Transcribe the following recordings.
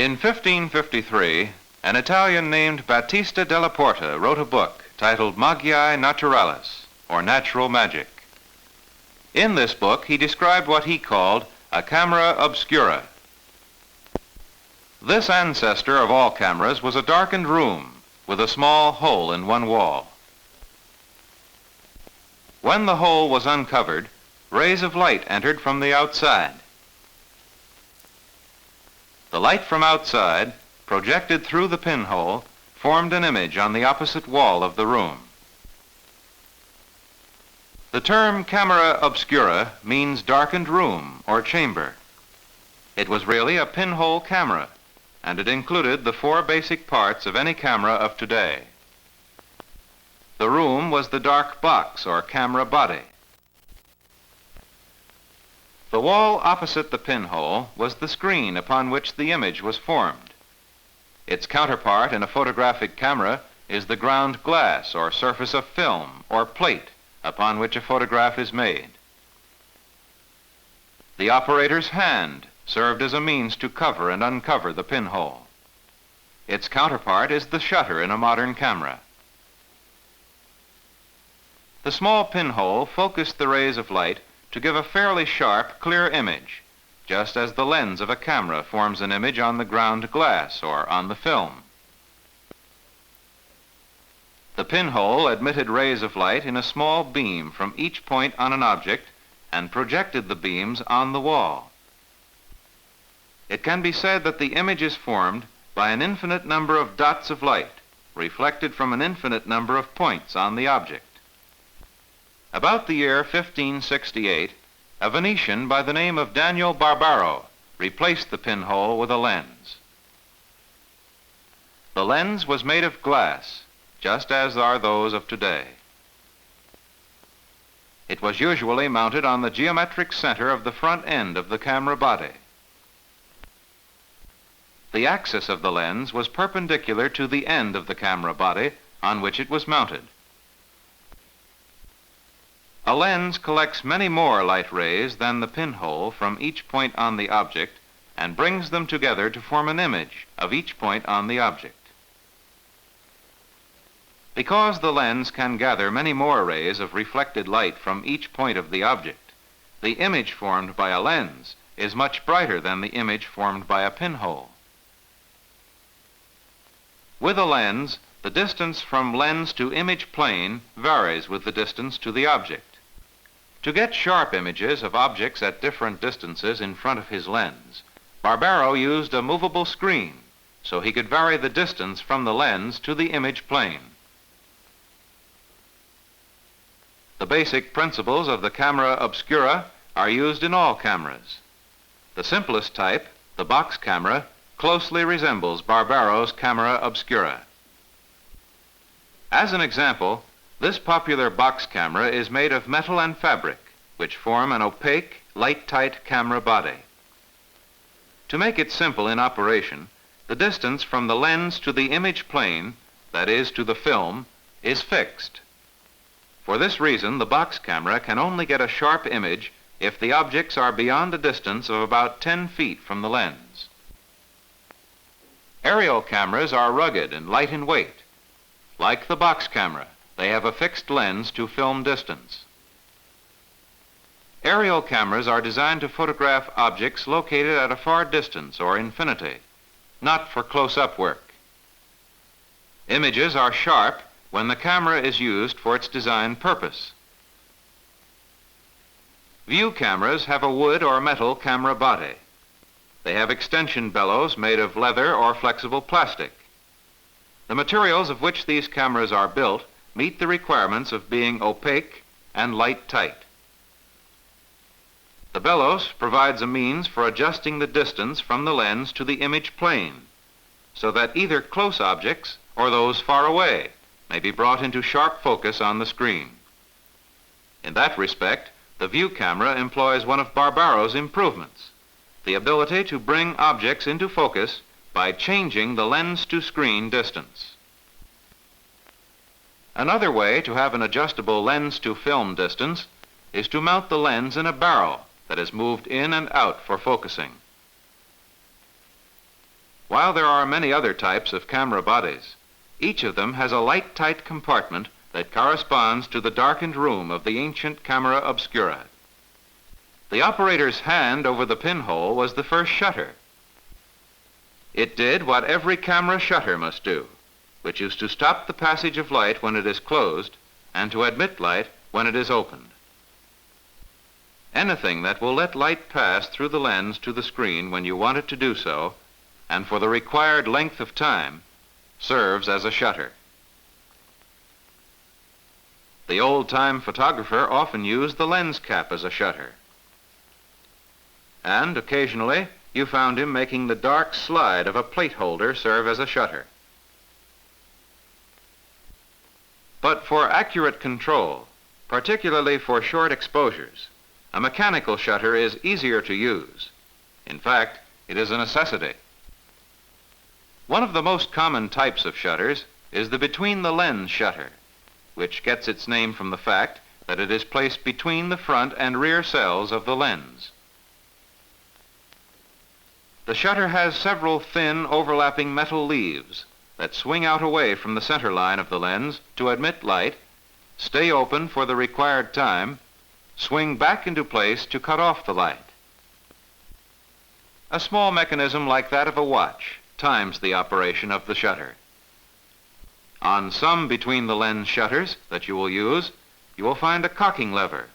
In 1553, an Italian named Battista della Porta wrote a book titled Magiae Naturalis, or Natural Magic. In this book, he described what he called a camera obscura. This ancestor of all cameras was a darkened room with a small hole in one wall. When the hole was uncovered, rays of light entered from the outside. The light from outside, projected through the pinhole, formed an image on the opposite wall of the room. The term camera obscura means darkened room or chamber. It was really a pinhole camera, and it included the four basic parts of any camera of today. The room was the dark box or camera body. The wall opposite the pinhole was the screen upon which the image was formed. Its counterpart in a photographic camera is the ground glass or surface of film or plate upon which a photograph is made. The operator's hand served as a means to cover and uncover the pinhole. Its counterpart is the shutter in a modern camera. The small pinhole focused the rays of light to give a fairly sharp, clear image, just as the lens of a camera forms an image on the ground glass or on the film. The pinhole admitted rays of light in a small beam from each point on an object and projected the beams on the wall. It can be said that the image is formed by an infinite number of dots of light reflected from an infinite number of points on the object. About the year 1568, a Venetian by the name of Daniel Barbaro replaced the pinhole with a lens. The lens was made of glass, just as are those of today. It was usually mounted on the geometric center of the front end of the camera body. The axis of the lens was perpendicular to the end of the camera body on which it was mounted. A lens collects many more light rays than the pinhole from each point on the object and brings them together to form an image of each point on the object. Because the lens can gather many more rays of reflected light from each point of the object, the image formed by a lens is much brighter than the image formed by a pinhole. With a lens, the distance from lens to image plane varies with the distance to the object. To get sharp images of objects at different distances in front of his lens, Barbaro used a movable screen so he could vary the distance from the lens to the image plane. The basic principles of the camera obscura are used in all cameras. The simplest type, the box camera, closely resembles Barbaro's camera obscura. As an example, this popular box camera is made of metal and fabric, which form an opaque, light-tight camera body. To make it simple in operation, the distance from the lens to the image plane, that is, to the film, is fixed. For this reason, the box camera can only get a sharp image if the objects are beyond a distance of about 10 feet from the lens. Aerial cameras are rugged and light in weight. Like the box camera, they have a fixed lens to film distance. Aerial cameras are designed to photograph objects located at a far distance or infinity, not for close-up work. Images are sharp when the camera is used for its designed purpose. View cameras have a wood or metal camera body. They have extension bellows made of leather or flexible plastic. The materials of which these cameras are built meet the requirements of being opaque and light-tight. The bellows provides a means for adjusting the distance from the lens to the image plane, so that either close objects or those far away may be brought into sharp focus on the screen. In that respect, the view camera employs one of Barbaro's improvements, the ability to bring objects into focus by changing the lens-to-screen distance. Another way to have an adjustable lens-to-film distance is to mount the lens in a barrel that is moved in and out for focusing. While there are many other types of camera bodies, each of them has a light-tight compartment that corresponds to the darkened room of the ancient camera obscura. The operator's hand over the pinhole was the first shutter. It did what every camera shutter must do, which is to stop the passage of light when it is closed and to admit light when it is opened. Anything that will let light pass through the lens to the screen when you want it to do so, and for the required length of time, serves as a shutter. The old-time photographer often used the lens cap as a shutter. And occasionally you found him making the dark slide of a plate holder serve as a shutter. But for accurate control, particularly for short exposures, a mechanical shutter is easier to use. In fact, it is a necessity. One of the most common types of shutters is the between-the-lens shutter, which gets its name from the fact that it is placed between the front and rear cells of the lens. The shutter has several thin, overlapping metal leaves that swing out away from the center line of the lens to admit light, stay open for the required time, swing back into place to cut off the light. A small mechanism like that of a watch times the operation of the shutter. On some between-the-lens shutters that you will use, you will find a cocking lever.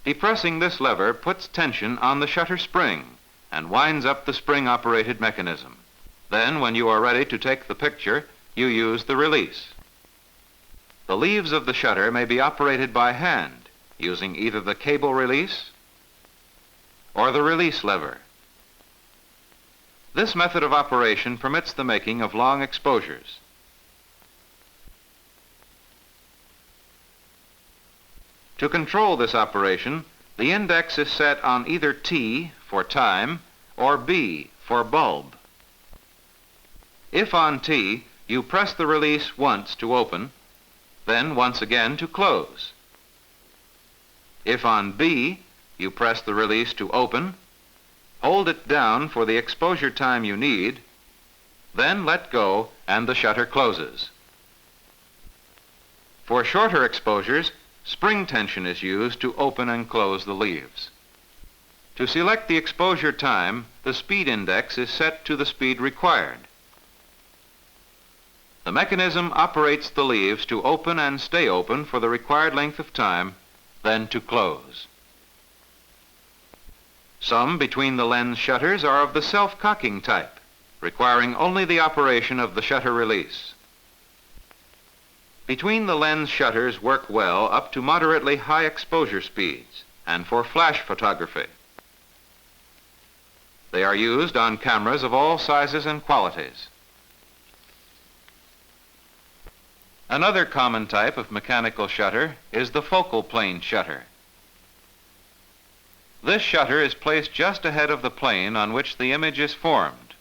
Depressing this lever puts tension on the shutter spring and winds up the spring-operated mechanism. Then, when you are ready to take the picture, you use the release. The leaves of the shutter may be operated by hand, using either the cable release or the release lever. This method of operation permits the making of long exposures. To control this operation, the index is set on either T for time or B for bulb. If on T, you press the release once to open, then once again to close. If on B, you press the release to open, hold it down for the exposure time you need, then let go and the shutter closes. For shorter exposures, spring tension is used to open and close the leaves. To select the exposure time, the speed index is set to the speed required. The mechanism operates the leaves to open and stay open for the required length of time, then to close. Some between-the-lens shutters are of the self-cocking type, requiring only the operation of the shutter release. Between-the-lens shutters work well up to moderately high exposure speeds and for flash photography. They are used on cameras of all sizes and qualities. Another common type of mechanical shutter is the focal plane shutter. This shutter is placed just ahead of the plane on which the image is formed.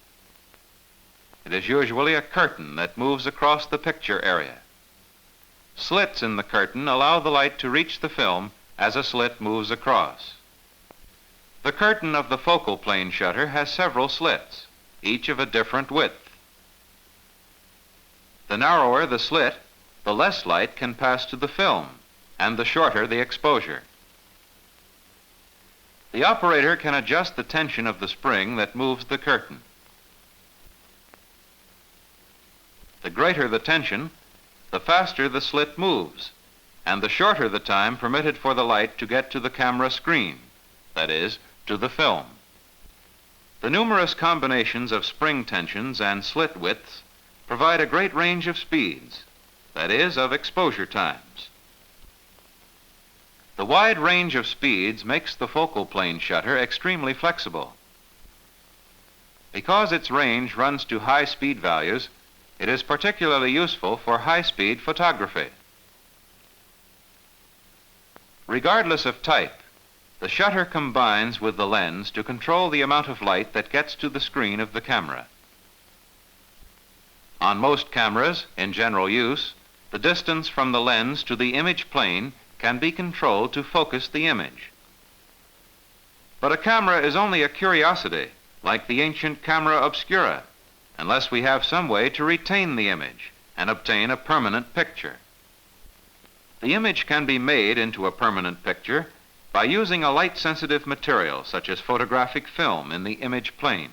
It is usually a curtain that moves across the picture area. Slits in the curtain allow the light to reach the film as a slit moves across. The curtain of the focal plane shutter has several slits, each of a different width. The narrower the slit, the less light can pass to the film, and the shorter the exposure. The operator can adjust the tension of the spring that moves the curtain. The greater the tension, the faster the slit moves, and the shorter the time permitted for the light to get to the camera screen, that is, to the film. The numerous combinations of spring tensions and slit widths provide a great range of speeds, that is, of exposure times. The wide range of speeds makes the focal plane shutter extremely flexible. Because its range runs to high speed values, it is particularly useful for high-speed photography. Regardless of type, the shutter combines with the lens to control the amount of light that gets to the screen of the camera. On most cameras, in general use, the distance from the lens to the image plane can be controlled to focus the image. But a camera is only a curiosity, like the ancient camera obscura, unless we have some way to retain the image and obtain a permanent picture. The image can be made into a permanent picture by using a light-sensitive material such as photographic film in the image plane.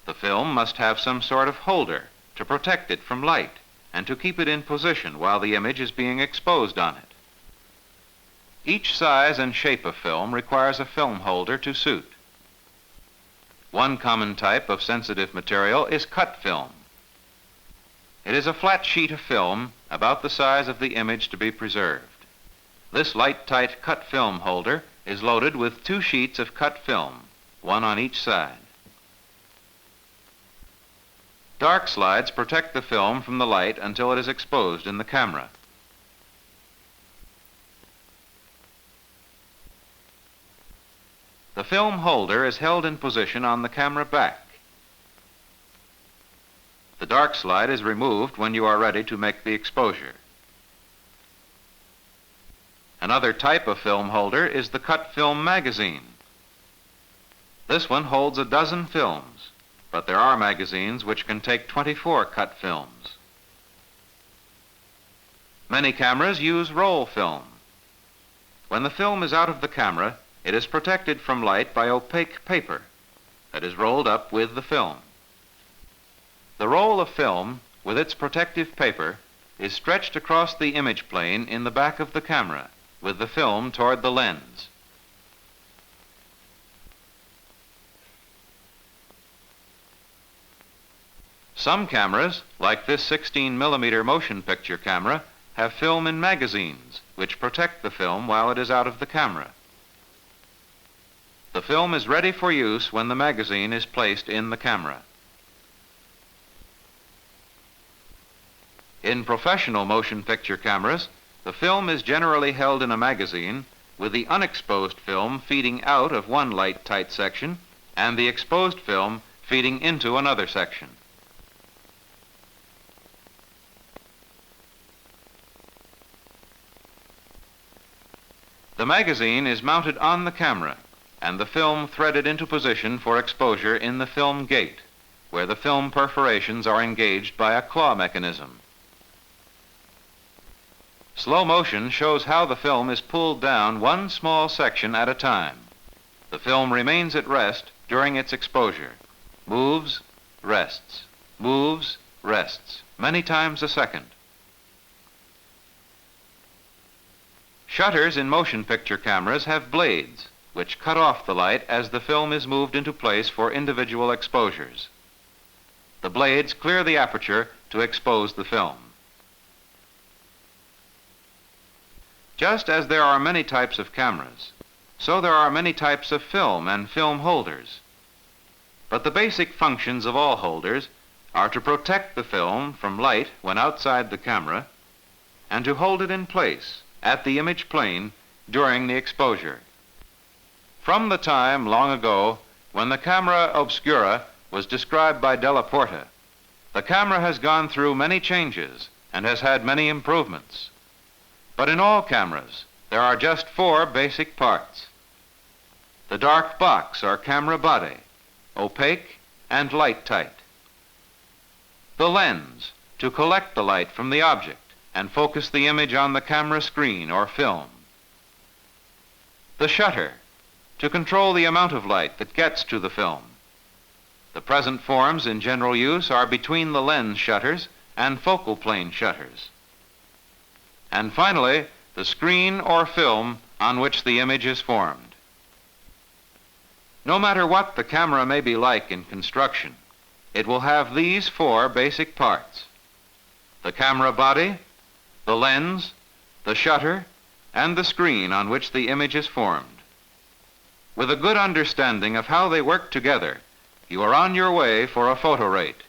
The film must have some sort of holder to protect it from light and to keep it in position while the image is being exposed on it. Each size and shape of film requires a film holder to suit. One common type of sensitive material is cut film. It is a flat sheet of film about the size of the image to be preserved. This light-tight cut film holder is loaded with 2 sheets of cut film, one on each side. Dark slides protect the film from the light until it is exposed in the camera. The film holder is held in position on the camera back. The dark slide is removed when you are ready to make the exposure. Another type of film holder is the cut film magazine. This one holds a dozen films, but there are magazines which can take 24 cut films. Many cameras use roll film. When the film is out of the camera, it is protected from light by opaque paper that is rolled up with the film. The roll of film, with its protective paper, is stretched across the image plane in the back of the camera, with the film toward the lens. Some cameras, like this 16mm motion picture camera, have film in magazines, which protect the film while it is out of the camera. The film is ready for use when the magazine is placed in the camera. In professional motion picture cameras, the film is generally held in a magazine with the unexposed film feeding out of one light-tight section and the exposed film feeding into another section. The magazine is mounted on the camera and the film threaded into position for exposure in the film gate, where the film perforations are engaged by a claw mechanism. Slow motion shows how the film is pulled down one small section at a time. The film remains at rest during its exposure. Moves, rests, moves, rests, many times a second. Shutters in motion picture cameras have blades which cut off the light as the film is moved into place for individual exposures. The blades clear the aperture to expose the film. Just as there are many types of cameras, so there are many types of film and film holders. But the basic functions of all holders are to protect the film from light when outside the camera and to hold it in place at the image plane during the exposure. From the time long ago when the camera Obscura was described by Della Porta, the camera has gone through many changes and has had many improvements. But in all cameras, there are just 4 basic parts. The dark box or camera body, opaque and light-tight. The lens, to collect the light from the object and focus the image on the camera screen or film. The shutter, to control the amount of light that gets to the film. The present forms in general use are between the lens shutters and focal plane shutters. And finally, the screen or film on which the image is formed. No matter what the camera may be like in construction, it will have these 4 basic parts: the camera body, the lens, the shutter, and the screen on which the image is formed. With a good understanding of how they work together, you are on your way for a photo rate.